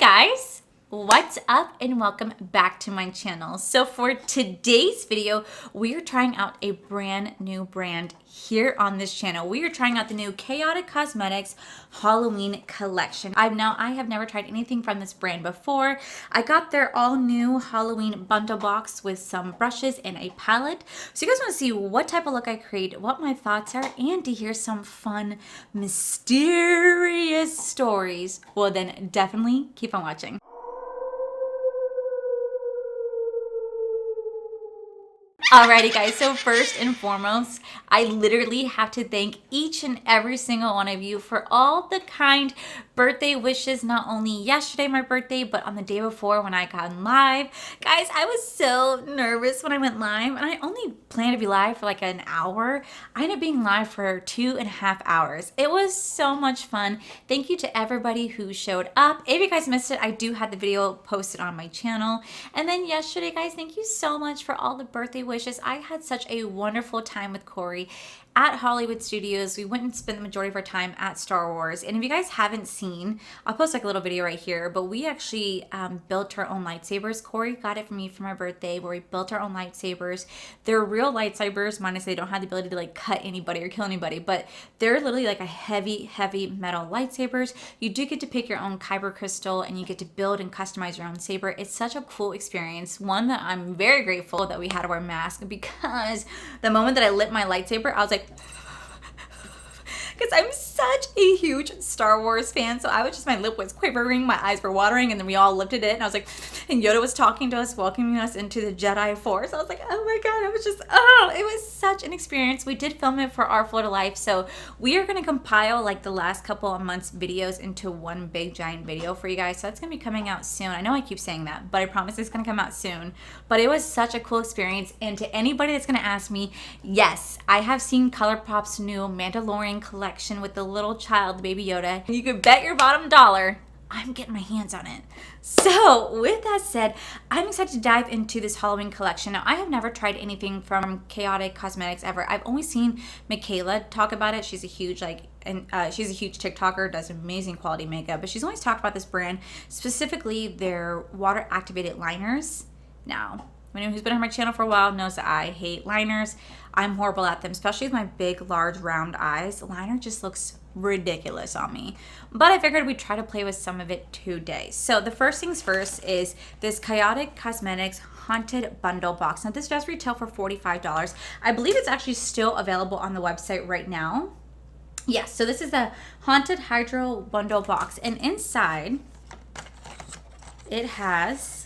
guys, what's up and welcome back to my channel. So for today's video, we are trying out a brand new brand here on this channel. We are trying out the new Chaotic Cosmetics Halloween collection. I have never tried anything from this brand before. I got their all new Halloween bundle box with some brushes and a palette. So you guys want to see what type of look I create, what my thoughts are, and to hear some fun, mysterious stories, well then definitely keep on watching. Alrighty guys, so first and foremost, I literally have to thank each and every single one of you for all the kind birthday wishes, not only yesterday my birthday, but on the day before when I got live. Guys, I was so nervous when I went live, and I only planned to be live for like an hour. I ended up being live for 2.5 hours. It was so much fun. Thank you to everybody who showed up. If you guys missed it, I do have the video posted on my channel. And then yesterday, guys, thank you so much for all the birthday wishes. I had such a wonderful time with Corey at Hollywood Studios. We went and spent the majority of our time at Star Wars. And if you guys haven't seen, I'll post like a little video right here, but we actually built our own lightsabers. Corey got it for me for my birthday, where we built our own lightsabers. They're real lightsabers, minus they don't have the ability to like cut anybody or kill anybody, but they're literally like a heavy metal lightsabers. You do get to pick your own kyber crystal and you get to build and customize your own saber. It's such a cool experience. One that I'm very grateful that we had to wear masks, because the moment that I lit my lightsaber, I was like, because I'm such a huge Star Wars fan, so I was just, my lip was quivering, my eyes were watering, and then we all lifted it, and I was like, and Yoda was talking to us, welcoming us into the Jedi Force. I was like, oh my god, I was just, oh, it was such an experience. We did film it for our Florida Life, so we are going to compile like the last couple of months videos into one big giant video for you guys, so that's going to be coming out soon. I know I keep saying that, but I promise it's going to come out soon. But it was such a cool experience, and to anybody that's going to ask me, yes, I have seen ColourPop's new Mandalorian collection with the little child, the baby Yoda. You could bet your bottom dollar I'm getting my hands on it. So with that said, I'm excited to dive into this Halloween collection. Now, I have never tried anything from Chaotic Cosmetics ever. I've only seen Michaela talk about it. She's a huge she's a huge TikToker, does amazing quality makeup, but she's always talked about this brand, specifically their water activated liners. Now, anyone who's been on my channel for a while knows that I hate liners. I'm horrible at them, especially with my big, large, round eyes. The liner just looks ridiculous on me. But I figured we'd try to play with some of it today. So the first things first is this Chaotic Cosmetics Haunted Bundle Box. Now this does retail for $45. I believe it's actually still available on the website right now. Yes, so this is the Haunted Hydro Bundle Box. And inside, it has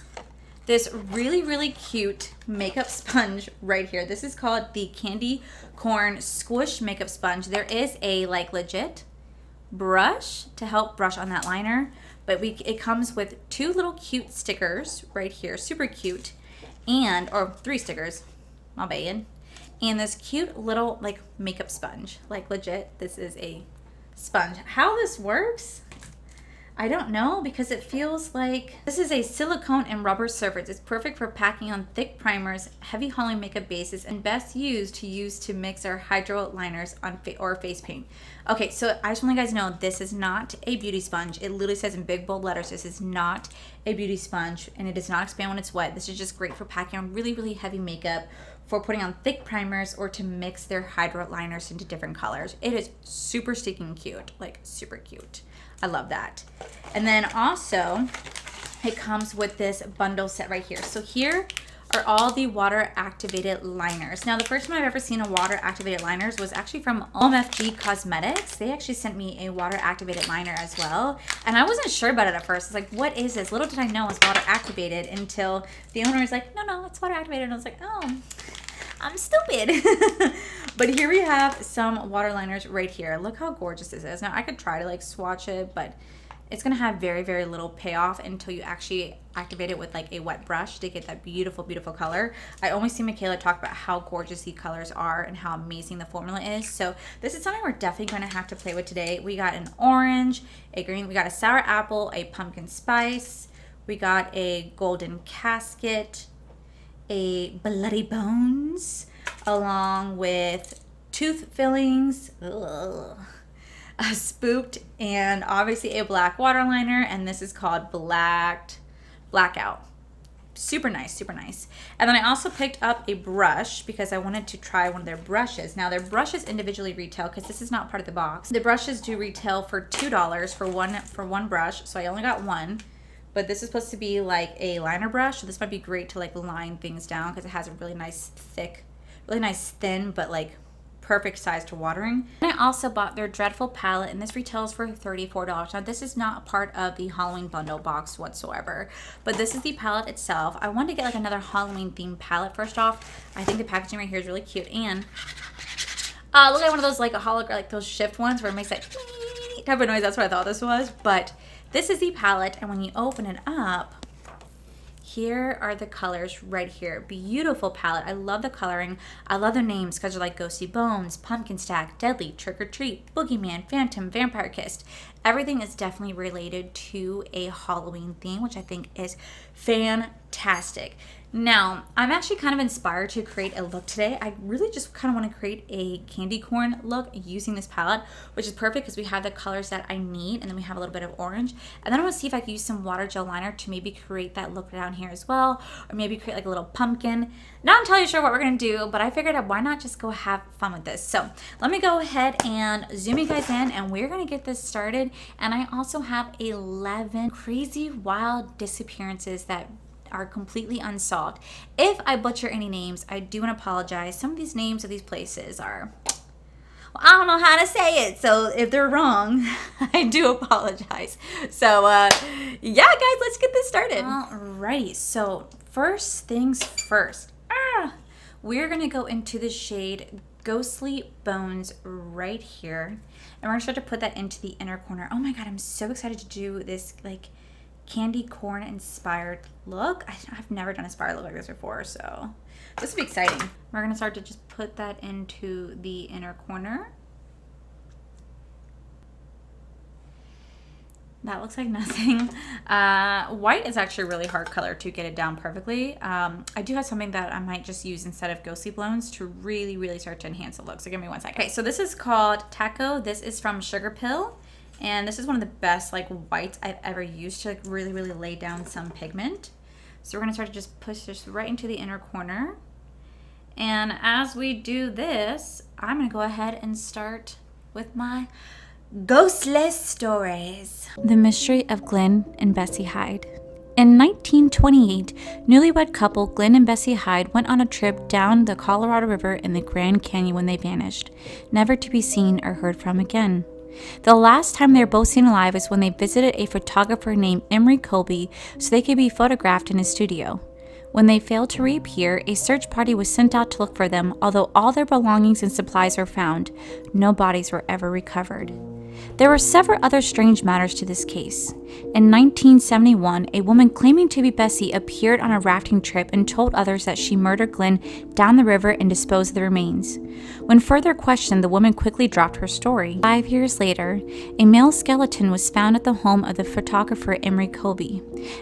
this really cute makeup sponge right here. This is called the Candy Corn Squish Makeup Sponge. There is a like legit brush to help brush on that liner, but it comes with two little cute stickers right here, super cute, or 3 stickers, my bad, and this cute little like makeup sponge. Like legit, this is a sponge. How this works, I don't know, because it feels like this is a silicone and rubber surface. It's perfect for packing on thick primers, heavy Halloween makeup bases, and best used to mix our hydro liners on or face paint. Okay, so I just want you guys to know this is not a beauty sponge. It literally says in big bold letters, this is not a beauty sponge, and it does not expand when it's wet. This is just great for packing on really heavy makeup, for putting on thick primers, or to mix their hydro liners into different colors. It is super stinking cute, like super cute. I love that. And then also it comes with this bundle set right here. So here are all the water activated liners. Now the first time I've ever seen a water activated liners was actually from OMFG Cosmetics. They actually sent me a water activated liner as well, and I wasn't sure about it at first. It's like, what is this? Little did I know it was water activated until the owner was like, no, it's water activated. And I was like, oh, I'm stupid. But here we have some water liners right here. Look how gorgeous this is. Now I could try to like swatch it, but it's gonna have very little payoff until you actually activate it with like a wet brush to get that beautiful color. I only see Michaela talk about how gorgeous the colors are and how amazing the formula is. So this is something we're definitely gonna have to play with today. We got an orange, a green, we got a sour apple, a pumpkin spice, we got a golden casket, a bloody bones, along with tooth fillings, Spooked, and obviously a black waterliner, and this is called Blackout. Super nice, super nice. And then I also picked up a brush because I wanted to try one of their brushes. Now their brushes individually retail, because this is not part of the box. The brushes do retail for $2 for one brush, so I only got one. But this is supposed to be like a liner brush, so this might be great to like line things down because it has a really nice thick, really nice thin, but like perfect size to watering. And I also bought their Dreadful palette, and this retails for $34. Now this is not part of the Halloween bundle box whatsoever, but this is the palette itself. I wanted to get like another Halloween themed palette first off. I think the packaging right here is really cute, and look at one of those like like those shift ones where it makes that type of noise. That's what I thought this was. But this is the palette, and when you open it up, here are the colors right here. Beautiful palette. I love the coloring. I love the names because they're like Ghosty Bones, Pumpkin Stack, Deadly, Trick or Treat, Boogeyman, Phantom, Vampire Kissed. Everything is definitely related to a Halloween theme, which I think is fantastic. Now, I'm actually kind of inspired to create a look today. I really just kind of want to create a candy corn look using this palette, which is perfect because we have the colors that I need, and then we have a little bit of orange. And then I want to see if I can use some water gel liner to maybe create that look down here as well, or maybe create like a little pumpkin. Not entirely sure what we're going to do, but I figured out why not just go have fun with this. So let me go ahead and zoom you guys in, and we're going to get this started. And I also have 11 crazy wild disappearances that are completely unsolved. If I butcher any names, I do want to apologize. Some of these names of these places are, well, I don't know how to say it, so if they're wrong, I do apologize. So yeah guys, let's get this started. Alrighty, so first things first, we're gonna go into the shade Ghostly Bones right here, and we're gonna start to put that into the inner corner. Oh my god, I'm so excited to do this like candy corn inspired look. I've never done a inspired look like this before, so this will be exciting. We're gonna start to just put that into the inner corner. That looks like nothing. White is actually a really hard color to get it down perfectly. I do have something that I might just use instead of Ghostly Bones to really start to enhance the look, so give me one second. Okay, so this is called Taco. This is from Sugar Pill. And this is one of the best like whites I've ever used to like really lay down some pigment. So we're gonna start to just push this right into the inner corner. And as we do this, I'm gonna go ahead and start with my ghostless stories. The mystery of Glenn and Bessie Hyde. In 1928, newlywed couple Glenn and Bessie Hyde went on a trip down the Colorado River in the Grand Canyon when they vanished, never to be seen or heard from again. The last time they were both seen alive is when they visited a photographer named Emery Colby so they could be photographed in his studio. When they failed to reappear, a search party was sent out to look for them. Although all their belongings and supplies were found, no bodies were ever recovered. There were several other strange matters to this case. In 1971, a woman claiming to be Bessie appeared on a rafting trip and told others that she murdered Glenn down the river and disposed of the remains. When further questioned, the woman quickly dropped her story. 5 years later, a male skeleton was found at the home of the photographer Emery Colby.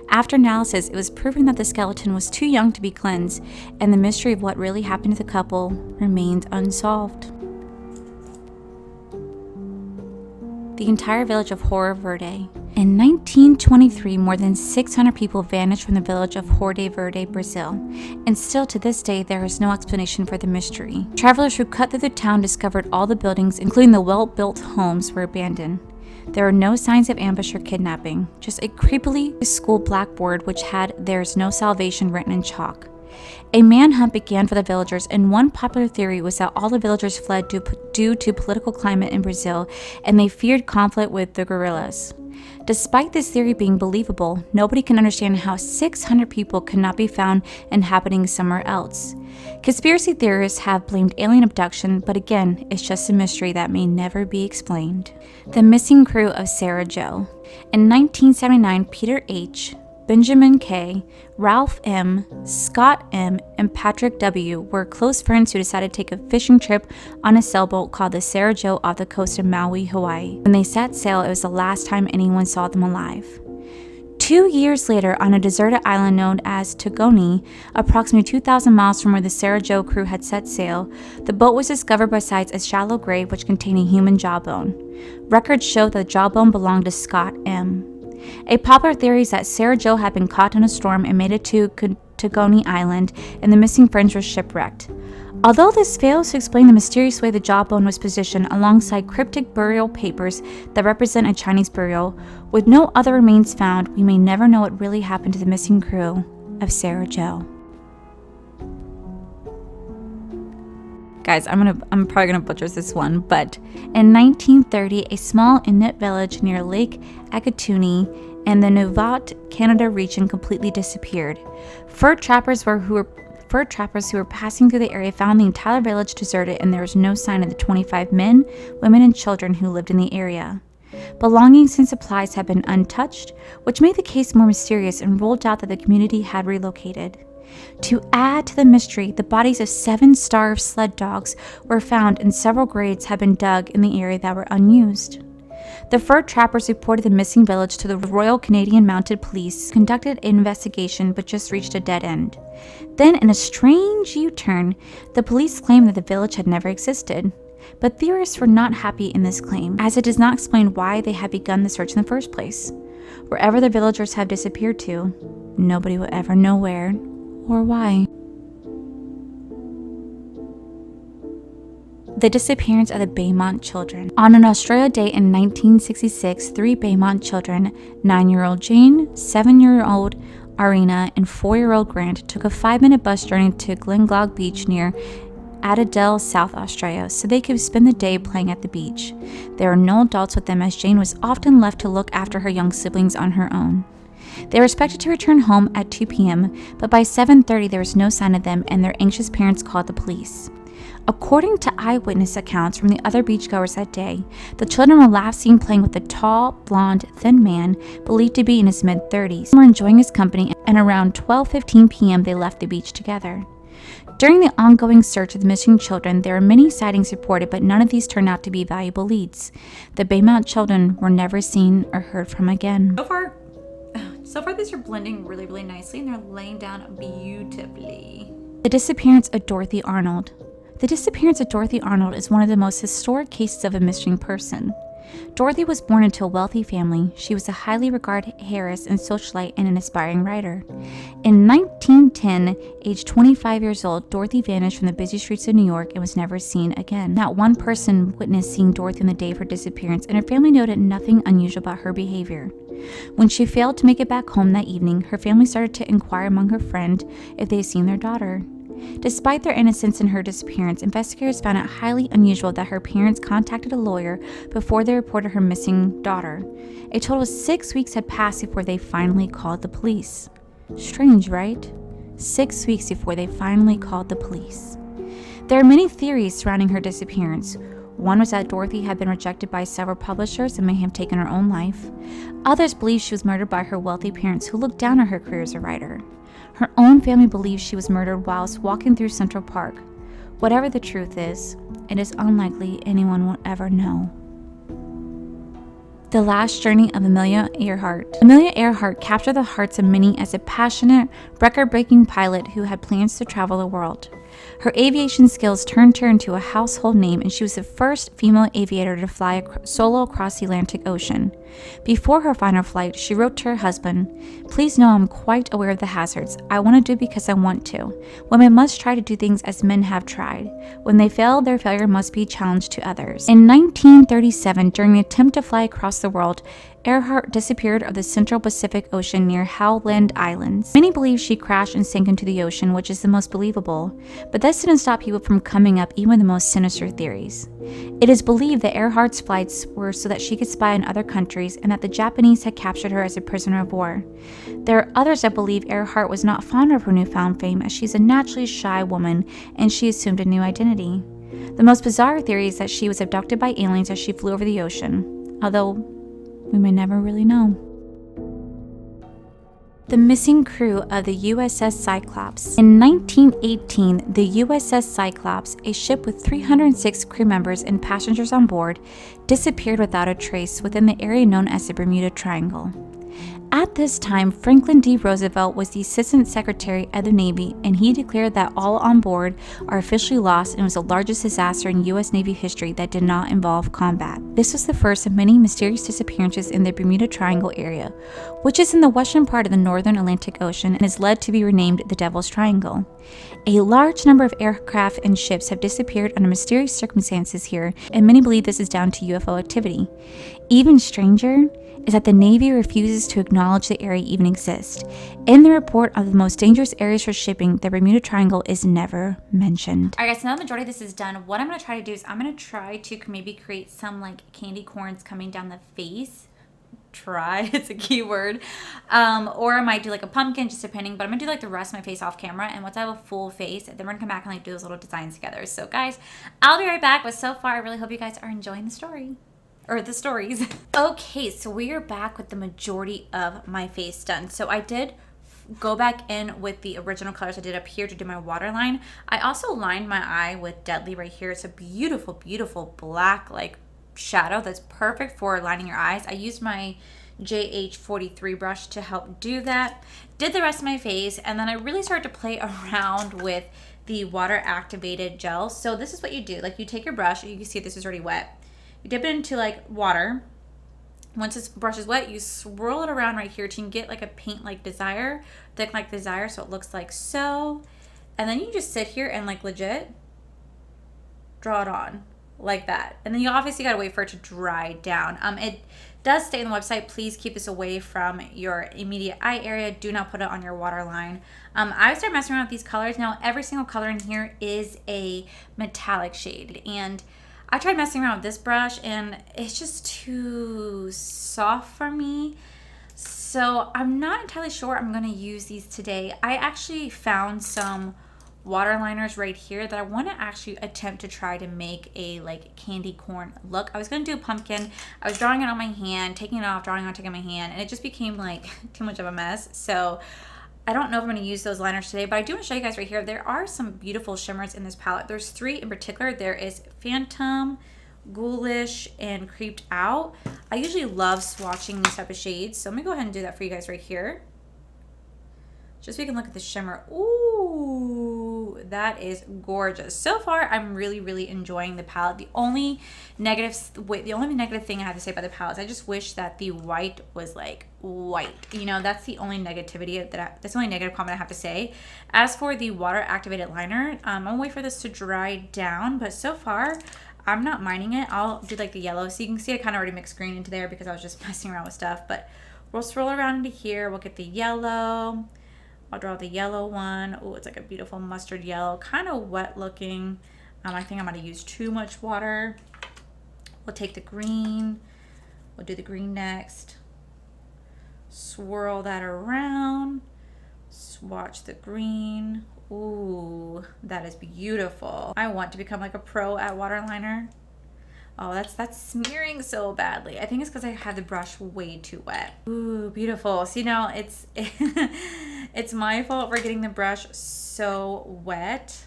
After analysis, it was proven that the skeleton was too young to be Glenn's, and the mystery of what really happened to the couple remained unsolved. The entire village of Horror Verde. In 1923, more than 600 people vanished from the village of Horror Verde, Brazil, and still to this day there is no explanation for the mystery. Travelers who cut through the town discovered all the buildings, including the well-built homes, were abandoned. There are no signs of ambush or kidnapping, just a creepily school blackboard which had "There's no salvation" written in chalk. A manhunt began for the villagers, and one popular theory was that all the villagers fled due to political climate in Brazil, and they feared conflict with the guerrillas. Despite this theory being believable, nobody can understand how 600 people could not be found inhabiting somewhere else. Conspiracy theorists have blamed alien abduction, but again, it's just a mystery that may never be explained. The missing crew of Sarah Jo. In 1979, Peter H., Benjamin K., Ralph M., Scott M., and Patrick W. were close friends who decided to take a fishing trip on a sailboat called the Sarah Jo off the coast of Maui, Hawaii. When they set sail, it was the last time anyone saw them alive. 2 years later, on a deserted island known as Togoni, approximately 2,000 miles from where the Sarah Jo crew had set sail, the boat was discovered beside a shallow grave which contained a human jawbone. Records show that the jawbone belonged to Scott M. A popular theory is that Sarah Jo had been caught in a storm and made it to Togoni Island, and the missing friends were shipwrecked. Although this fails to explain the mysterious way the jawbone was positioned alongside cryptic burial papers that represent a Chinese burial, with no other remains found, we may never know what really happened to the missing crew of Sarah Jo. Guys, I'm probably gonna butcher this one, but in 1930, a small Inuit village near Lake Akatuni in the Nunavut, Canada region completely disappeared. Fur trappers who were passing through the area found the entire village deserted, and there was no sign of the 25 men, women, and children who lived in the area. Belongings and supplies had been untouched, which made the case more mysterious and ruled out that the community had relocated. To add to the mystery, the bodies of 7 starved sled dogs were found, and several graves had been dug in the area that were unused. The fur trappers reported the missing village to the Royal Canadian Mounted Police, conducted an investigation, but just reached a dead end. Then, in a strange U-turn, the police claimed that the village had never existed. But theorists were not happy in this claim, as it does not explain why they had begun the search in the first place. Wherever the villagers have disappeared to, nobody will ever know where or why. The disappearance of the Baymont children. On an Australia Day in 1966, 3 Baymont children, 9-year-old Jane, 7-year-old Arena, and 4-year-old Grant, took a 5-minute bus journey to Glengog Beach near Adelaide, South Australia, so they could spend the day playing at the beach. There were no adults with them, as Jane was often left to look after her young siblings on her own. They were expected to return home at 2 p.m., but by 7:30 there was no sign of them, and their anxious parents called the police. According to eyewitness accounts from the other beachgoers that day, the children were last seen playing with a tall, blonde, thin man believed to be in his mid-30s. They were enjoying his company, and around 12:15 p.m. they left the beach together. During the ongoing search of the missing children, there were many sightings reported, but none of these turned out to be valuable leads. The Baymont children were never seen or heard from again. So far these are blending really, really nicely, and they're laying down beautifully. The disappearance of Dorothy Arnold. The disappearance of Dorothy Arnold is one of the most historic cases of a missing person. Dorothy was born into a wealthy family. She was a highly regarded heiress and socialite and an aspiring writer. In 1910, aged 25 years old, Dorothy vanished from the busy streets of New York and was never seen again. Not one person witnessed seeing Dorothy on the day of her disappearance, and her family noted nothing unusual about her behavior. When she failed to make it back home that evening, her family started to inquire among her friends if they had seen their daughter. Despite their innocence in her disappearance, investigators found it highly unusual that her parents contacted a lawyer before they reported her missing daughter. A total of 6 weeks had passed before they finally called the police. Strange, right? 6 weeks before they finally called the police. There are many theories surrounding her disappearance. One was that Dorothy had been rejected by several publishers and may have taken her own life. Others believe she was murdered by her wealthy parents, who looked down on her career as a writer. Her own family believes she was murdered whilst walking through Central Park. Whatever the truth is, it is unlikely anyone will ever know. The Last Journey of Amelia Earhart. Amelia Earhart captured the hearts of many as a passionate, record-breaking pilot who had plans to travel the world. Her aviation skills turned her into a household name, and she was the first female aviator to fly solo across the Atlantic Ocean. Before her final flight, she wrote to her husband, "Please know I'm quite aware of the hazards. I want to do it because I want to. Women must try to do things as men have tried. When they fail, their failure must be a challenge to others." In 1937, during the attempt to fly across the world, Earhart disappeared of the Central Pacific Ocean near Howland Islands. Many believe she crashed and sank into the ocean, which is the most believable, but this didn't stop people from coming up even with the most sinister theories. It is believed that Earhart's flights were so that she could spy on other countries, and that the Japanese had captured her as a prisoner of war. There are others that believe Earhart was not fond of her newfound fame, as she's a naturally shy woman and she assumed a new identity. The most bizarre theory is that she was abducted by aliens as she flew over the ocean, although we may never really know. The missing crew of the USS Cyclops. In 1918, the USS Cyclops, a ship with 306 crew members and passengers on board, disappeared without a trace within the area known as the Bermuda Triangle. At this time, Franklin D. Roosevelt was the Assistant Secretary of the Navy, and he declared that all on board are officially lost and was the largest disaster in U.S. Navy history that did not involve combat. This was the first of many mysterious disappearances in the Bermuda Triangle area, which is in the western part of the northern Atlantic Ocean and is led to be renamed the Devil's Triangle. A large number of aircraft and ships have disappeared under mysterious circumstances here, and many believe this is down to UFO activity. Even stranger is that the Navy refuses to acknowledge the area even exists. In the report of the most dangerous areas for shipping, the Bermuda Triangle is never mentioned. Alright guys, so now the majority of this is done. What I'm going to try to do is I'm going to try to maybe create some like candy corns coming down the face. Try, it's a key word. Or I might do like a pumpkin, just depending, but I'm going to do like the rest of my face off camera, and once I have a full face, then we're going to come back and like do those little designs together. So guys, I'll be right back, but so far I really hope you guys are enjoying the story. Or the stories. Okay, so we are back with the majority of my face done. So I did go back in with the original colors I did up here to do my waterline. I also lined my eye with Deadly right here. It's a beautiful, beautiful black like shadow that's perfect for lining your eyes. I used my JH43 brush to help do that. Did the rest of my face, and then I really started to play around with the water activated gel. So this is what you do. Like you take your brush, you can see this is already wet. You dip it into like water. Once this brush is wet, you swirl it around right here till you can get like a paint like Desire, thick like Desire, so it looks like so. And then you just sit here and like legit draw it on like that. And then you obviously gotta wait for it to dry down. It does stay on the website. Please keep this away from your immediate eye area. Do not put it on your waterline. I started messing around with these colors. Now every single color in here is a metallic shade, and I tried messing around with this brush and it's just too soft for me. So I'm not entirely sure I'm going to use these today. I actually found some waterliners right here that I want to actually attempt to try to make a like candy corn look. I was going to do a pumpkin. I was drawing it on my hand, taking it off, drawing it on, taking my hand, and it just became like too much of a mess. So I don't know if I'm going to use those liners today, but I do want to show you guys right here. There are some beautiful shimmers in this palette. There's three in particular. There is Phantom, Ghoulish, and Creeped Out. I usually love swatching these type of shades, so I'm going to go ahead and do that for you guys right here. Just so you can look at the shimmer. Ooh, that is gorgeous. So far, I'm really, really enjoying the palette. The only negative thing I have to say about the palette is I just wish that the white was like white. You know, that's the only negativity that's the only negative comment I have to say. As for the water activated liner, I'm gonna wait for this to dry down, but so far I'm not minding it. I'll do like the yellow, so you can see I kind of already mixed green into there because I was just messing around with stuff. But we'll swirl around into here. We'll get the yellow. I'll draw the yellow one. Oh, it's like a beautiful mustard yellow, kind of wet looking. I think I'm going to use too much water. We'll take the green. We'll do the green next. Swirl that around. Swatch the green. Ooh, that is beautiful. I want to become like a pro at waterliner. Oh, that's smearing so badly. I think it's because I had the brush way too wet. Ooh, beautiful. See, now it's it's my fault for getting the brush so wet,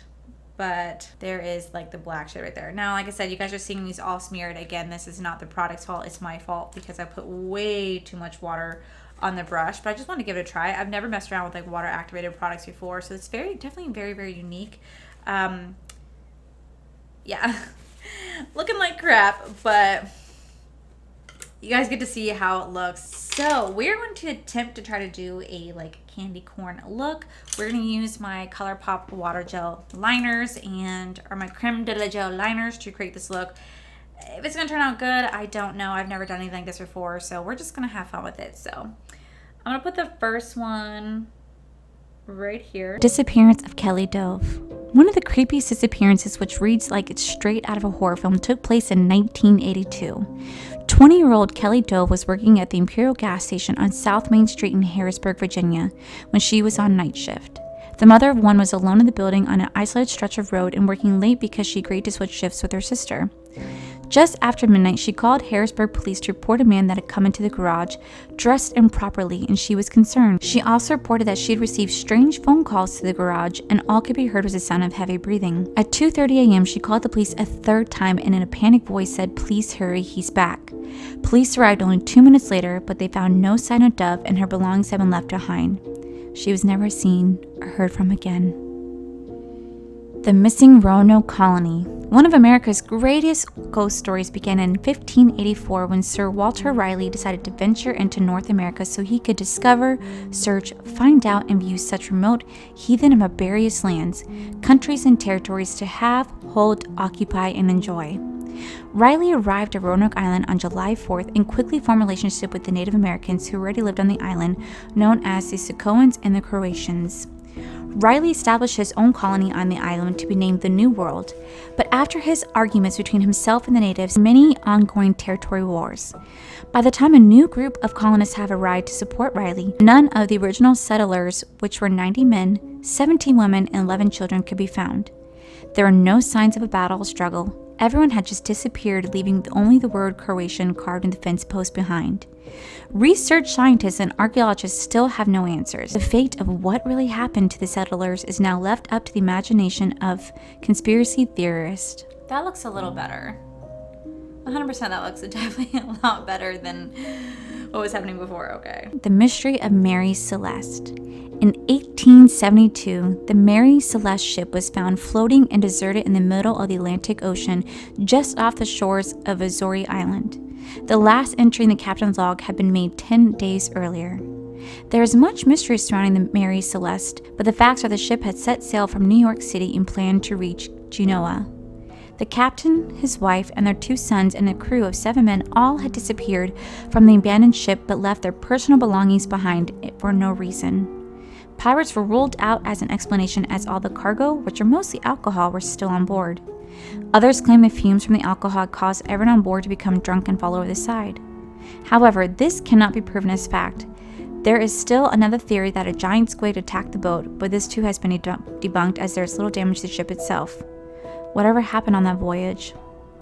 but there is like the black shade right there. Now, like I said, you guys are seeing these all smeared. Again, this is not the product's fault. It's my fault because I put way too much water on the brush, but I just want to give it a try. I've never messed around with like water activated products before, so it's definitely very, very unique. Yeah. Looking like crap, but you guys get to see how it looks. So we're going to attempt to try to do a like candy corn look. We're going to use my ColourPop water gel liners or my creme de la gel liners to create this look. If it's going to turn out good, I don't know. I've never done anything like this before, so we're just going to have fun with it. So I'm going to put the first one right here. Disappearance of Kelly Dove. One of the creepiest disappearances, which reads like it's straight out of a horror film, took place in 1982. 20-year-old Kelly Dove was working at the Imperial gas station on South Main Street in Harrisburg, Virginia, when she was on night shift. The mother of one was alone in the building on an isolated stretch of road and working late because she agreed to switch shifts with her sister. Just after midnight, she called Harrisburg police to report a man that had come into the garage, dressed improperly, and she was concerned. She also reported that she had received strange phone calls to the garage, and all could be heard was the sound of heavy breathing. At 2:30 a.m., she called the police a third time and in a panicked voice said, "Please hurry, he's back." Police arrived only 2 minutes later, but they found no sign of Dove and her belongings had been left behind. She was never seen or heard from again. The missing Roanoke colony. One of America's greatest ghost stories began in 1584 when Sir Walter Raleigh decided to venture into North America so he could discover, search, find out, and view such remote, heathen, and barbarous lands, countries, and territories to have, hold, occupy, and enjoy. Riley arrived at Roanoke Island on July 4th and quickly formed a relationship with the Native Americans who already lived on the island, known as the Sacoans and the Croatians. Riley established his own colony on the island to be named the New World, but after his arguments between himself and the natives, many ongoing territory wars. By the time a new group of colonists have arrived to support Riley, none of the original settlers, which were 90 men, 17 women, and 11 children, could be found. There were no signs of a battle or struggle. Everyone had just disappeared, leaving only the word Croatian carved in the fence post behind. Research scientists and archaeologists still have no answers. The fate of what really happened to the settlers is now left up to the imagination of conspiracy theorists. That looks a little better. 100% that looks definitely a lot better than what was happening before, okay. The mystery of Mary Celeste. In 1872, the Mary Celeste ship was found floating and deserted in the middle of the Atlantic Ocean just off the shores of Azores Island. The last entry in the captain's log had been made 10 days earlier. There is much mystery surrounding the Mary Celeste, but the facts are the ship had set sail from New York City and planned to reach Genoa. The captain, his wife, and their 2 sons and a crew of 7 men all had disappeared from the abandoned ship but left their personal belongings behind for no reason. Pirates were ruled out as an explanation as all the cargo, which are mostly alcohol, were still on board. Others claim the fumes from the alcohol caused everyone on board to become drunk and fall over the side. However, this cannot be proven as fact. There is still another theory that a giant squid attacked the boat, but this too has been debunked as there is little damage to the ship itself. Whatever happened on that voyage,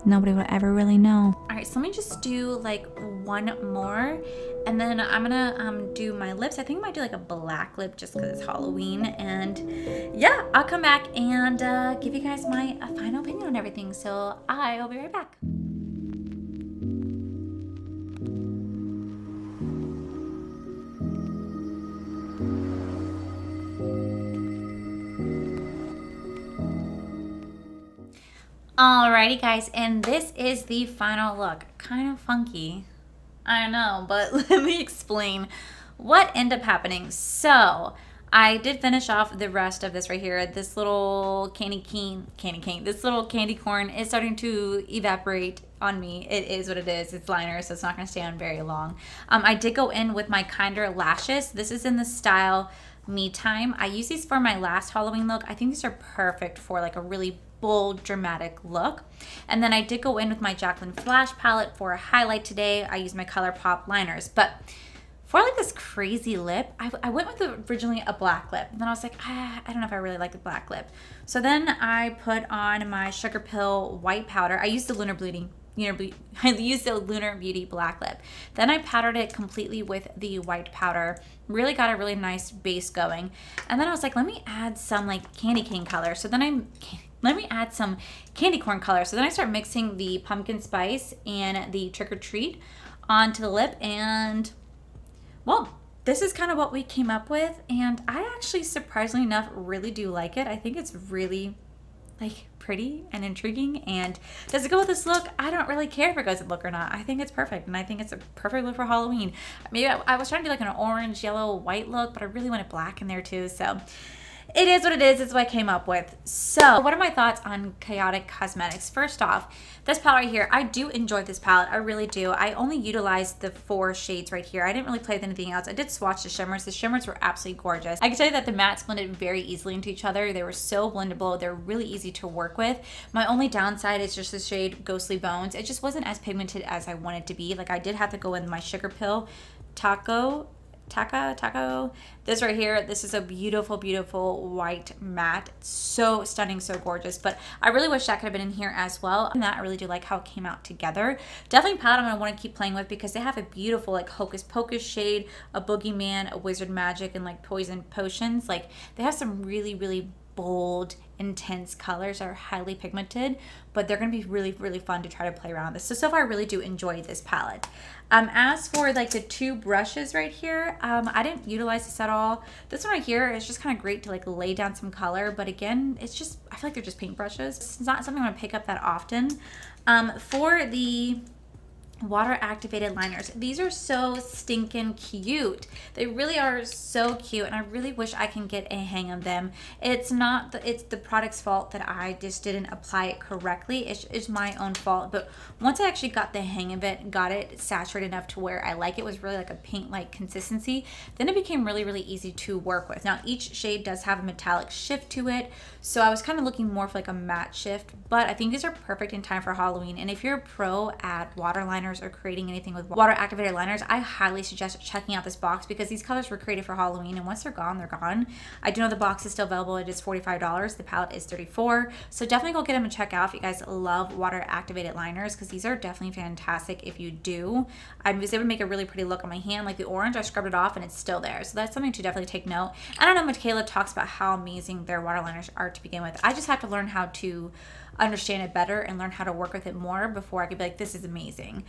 nobody will ever really know. Alright, so let me just do like one more, and then I'm gonna do my lips. I think I might do like a black lip just because it's Halloween, and yeah, I'll come back and give you guys my final opinion on everything. So I will be right back. Alrighty guys, and this is the final look. Kind of funky, I know, but let me explain what ended up happening. So I did finish off the rest of this right here. This little this little candy corn is starting to evaporate on me. It is what it is. It's liner, so it's not going to stay on very long. I did go in with my kinder lashes. This is in the style Me Time. I used these for my last Halloween look. I think these are perfect for like a really bold, dramatic look. And then I did go in with my Jacqueline Flash palette for a highlight today. I used my ColourPop liners. But for like this crazy lip, I went with originally a black lip. And then I was like, I don't know if I really like the black lip. So then I put on my Sugar Pill white powder. I used the Lunar Beauty black lip. Then I powdered it completely with the white powder. Really got a really nice base going. And then I was like, let me add some like candy cane color. So then let me add some candy corn color. So then I start mixing the pumpkin spice and the trick or treat onto the lip, and well, this is kind of what we came up with, and I actually, surprisingly enough, really do like it. I think it's really like pretty and intriguing. And does it go with this look? I don't really care if it goes with the look or not. I think it's perfect, and I think it's a perfect look for Halloween. Maybe I was trying to do like an orange, yellow, white look, but I really wanted black in there too. So it is what it is. It's what I came up with. So what are my thoughts on Chaotic Cosmetics? First off, this palette right here, I do enjoy this palette. I really do. I only utilized the 4 shades right here. I didn't really play with anything else. I did swatch the shimmers. The shimmers were absolutely gorgeous. I can tell you that the mattes blended very easily into each other. They were so blendable. They're really easy to work with. My only downside is just the shade Ghostly Bones. It just wasn't as pigmented as I wanted to be. Like, I did have to go in my Sugar Pill Taco Taco. This right here, this is a beautiful, beautiful white matte. So stunning, so gorgeous. But I really wish that could have been in here as well. And that I really do like how it came out together. Definitely palette I'm gonna want to keep playing with because they have a beautiful like Hocus Pocus shade, a Boogeyman, a Wizard Magic, and like Poison Potions. Like they have some really, really bold, intense colors that are highly pigmented, but they're going to be really, really fun to try to play around with this. So far, I really do enjoy this palette. As for like the two brushes right here, I didn't utilize this at all. This one right here is just kind of great to like lay down some color, but again, it's just, I feel like they're just paint brushes. It's not something I'm going to pick up that often. For the water activated liners, these are so stinking cute. They really are so cute, and I really wish I can get a hang of them. It's the product's fault that I just didn't apply it correctly. It's my own fault, but once I actually got the hang of it, got it saturated enough to where I like it, was really like a paint like consistency, then it became really, really easy to work with. Now each shade does have a metallic shift to it, so I was kind of looking more for like a matte shift, but I think these are perfect in time for Halloween. And if you're a pro at water liners or creating anything with water activated liners, I highly suggest checking out this box because these colors were created for Halloween, and once they're gone, they're gone. I do know the box is still available. It is $45. The palette is $34. So definitely go get them and check out if you guys love water activated liners, because these are definitely fantastic if you do. I was able to make a really pretty look on my hand. Like the orange, I scrubbed it off and it's still there. So that's something to definitely take note. And I know Michaela talks about how amazing their water liners are to begin with. I just have to learn how to understand it better and learn how to work with it more before I could be like, this is amazing.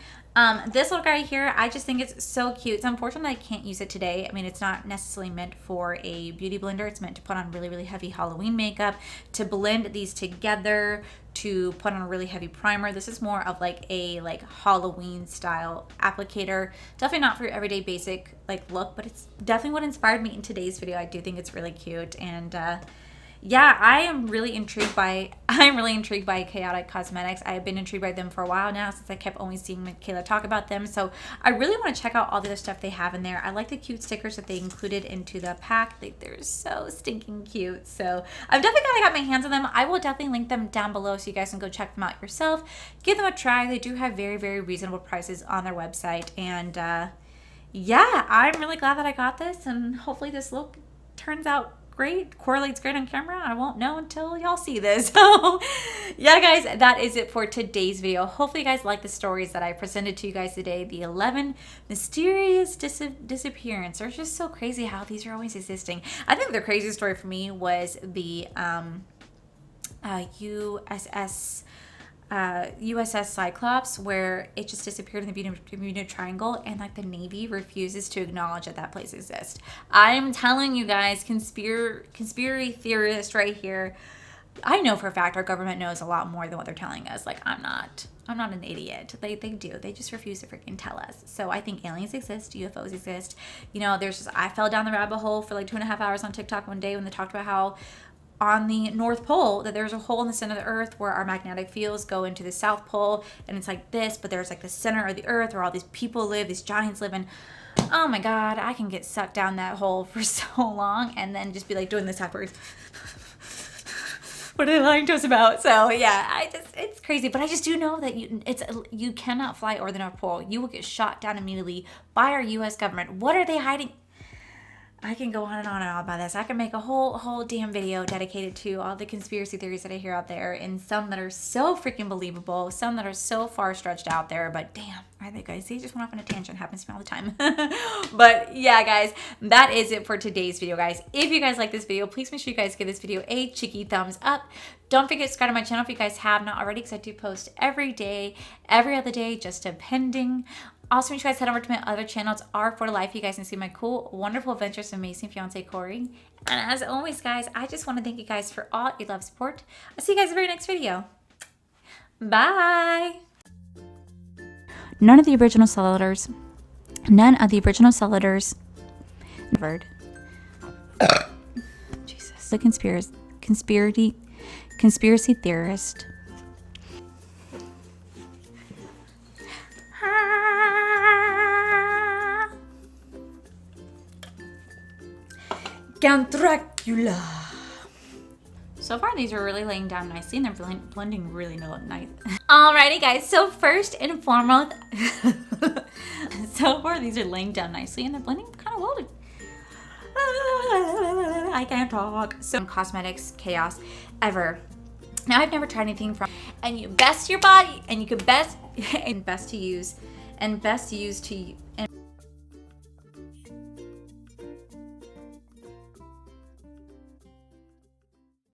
This little guy here, I just think it's so cute. It's unfortunate I can't use it today. I mean, it's not necessarily meant for a beauty blender. It's meant to put on really, really heavy Halloween makeup, to blend these together, to put on a really heavy primer. This is more of like a Halloween style applicator. Definitely not for your everyday basic like look, but it's definitely what inspired me in today's video. I do think it's really cute, and yeah, I'm really intrigued by Chaotic Cosmetics. I have been intrigued by them for a while now, since I kept only seeing Michaela talk about them. So I really want to check out all the other stuff they have in there. I like the cute stickers that they included into the pack. They're so stinking cute. So I've definitely got my hands on them. I will definitely link them down below so you guys can go check them out yourself. Give them a try. They do have very, very reasonable prices on their website. And yeah, I'm really glad that I got this, and hopefully this look turns out great, correlates great on camera. I won't know until y'all see this. So yeah, guys, that is it for today's video. Hopefully you guys like the stories that I presented to you guys today. The 11 mysterious disappearance. They're just so crazy how these are always existing. I think the craziest story for me was the USS Cyclops, where it just disappeared in the Bermuda Triangle, and like the Navy refuses to acknowledge that that place exists. I'm telling you guys, conspiracy theorist right here. I know for a fact our government knows a lot more than what they're telling us. Like, I'm not an idiot. They do. They just refuse to freaking tell us. So I think aliens exist, UFOs exist. You know, I fell down the rabbit hole for like 2.5 hours on TikTok one day when they talked about how on the North Pole that there's a hole in the center of the earth where our magnetic fields go into the South Pole, and it's like this, but there's like the center of the earth where all these people live, these giants live in. Oh my god, I can get sucked down that hole for so long and then just be like doing this afterwards. What are they lying to us about? So yeah, it's crazy, but I just do know that you cannot fly over the North Pole. You will get shot down immediately by our U.S. government. What are they hiding? I can go on and on and on about this. I can make a whole damn video dedicated to all the conspiracy theories that I hear out there, and some that are so freaking believable, some that are so far stretched out there, but damn, are they guys? They just went off on a tangent. Happens to me all the time. But yeah, guys, that is it for today's video, guys. If you guys like this video, please make sure you guys give this video a cheeky thumbs up. Don't forget to subscribe to my channel if you guys have not already, because I do post every day, every other day, just depending. Also, make sure you guys head over to my other channel. It's R for Life. You guys can see my cool, wonderful, adventurous, amazing fiance, Corey. And as always, guys, I just want to thank you guys for all your love support. I'll see you guys in the very next video. Bye. None of the original sellers. Jesus. The conspiracy theorist. Count Dracula. So far, these are really laying down nicely and they're blending really nice. Alrighty, guys. So first and foremost, so far these are laying down nicely and they're blending kind of well. I can't talk. So cosmetics chaos ever. Now I've never tried anything from, and you best your body, and you could best and best to use, and best use to, and